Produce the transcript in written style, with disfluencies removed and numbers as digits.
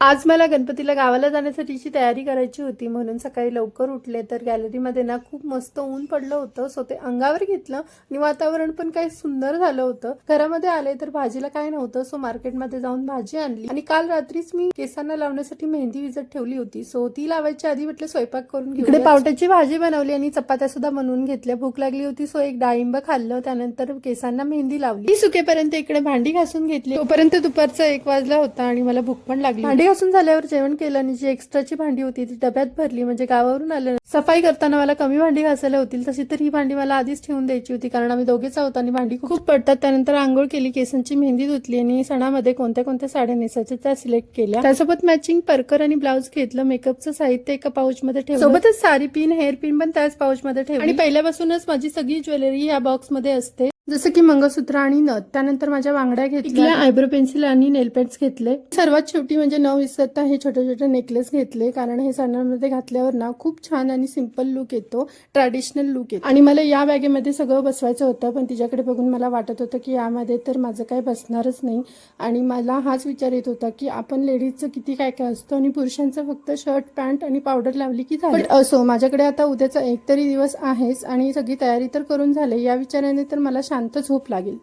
आज मला गणपतीला गावाला जाण्यासाठीची तयारी करायची होती, म्हणून सकाळी लवकर उठले. तर गॅलरीमध्ये ना खूप मस्त ऊन पडलं होतं, सो ते अंगावर घेतलं आणि वातावरण पण काही सुंदर झालं होतं. घरामध्ये आले तर भाजीला काय नव्हतं, सो मार्केटमध्ये जाऊन भाजी आणली. आणि काल रात्रीच मी केसांना लावण्यासाठी मेहंदी विजत ठेवली होती, सो ती लावायची आधी म्हटलं स्वयंपाक करून घेऊ. इकडे पावट्याची भाजी बनवली आणि चपात्या सुद्धा बनवून घेतल्या. भूक लागली होती, सो एक डाळिंब खाल्लं. त्यानंतर केसांना मेहंदी लावली. ती सुकेपर्यंत इकडे भांडी घासून घेतली. तोपर्यंत दुपारचा 1 वाजला होता आणि मला भूक पण लागली. भांडी घासून झाल्यावर जेवण केलं आणि जी एक्स्ट्राची भांडी होती ती डब्यात भरली, म्हणजे गावावरून आलं. सफाई करताना मला कमी भांडी घासायला होतील, तशी तर ही भांडी मला आधीच ठेवून द्यायची होती, कारण आम्ही दोघेच आहोत आणि भांडी खूप पडतात. त्यानंतर आंघोळ केली, केसांची मेहंदी धुतली आणि सणामध्ये कोणत्या कोणत्या साड्या नेसायच्या त्या सिलेक्ट केल्या. त्यासोबत मॅचिंग परकर आणि ब्लाऊज घेतलं. मेकअपचं साहित्य एका पाऊच मध्ये ठेवलं, सोबतच साडी पिन, हेअर पिन पण त्याच पाऊच मध्ये ठेवली. आणि पहिल्यापासूनच माझी सगळी ज्वेलरी या बॉक्स मध्ये असते, जसं की मंगळसूत्र आणि नथ. त्यानंतर माझ्या बांगड्या घेतल्या, आयब्रो पेन्सिल आणि नेल पेंट्स घेतले. सर्वात शेवटी म्हणजे न विसरता हे छोटे छोटे नेकलेस घेतले, कारण हे सणांमध्ये घातल्यावर ना खूप छान आणि सिंपल लुक येतो, ट्रॅडिशनल लुक येतो. आणि मला या बॅगेमध्ये सगळं बसवायचं होतं, पण तिच्याकडे बघून मला वाटत होतं की यामध्ये तर माझं काही बसणारच नाही. आणि मला हाच विचार येत होता की आपण लेडीजचं किती काय काय असतं आणि पुरुषांचं फक्त शर्ट पॅन्ट आणि पावडर लावली की झालं. असो, माझ्याकडे आता उद्याचा एक तरी दिवस आहेच आणि सगळी तयारी तर करून झाली. या विचाराने तर मला शांत झोप लागेल.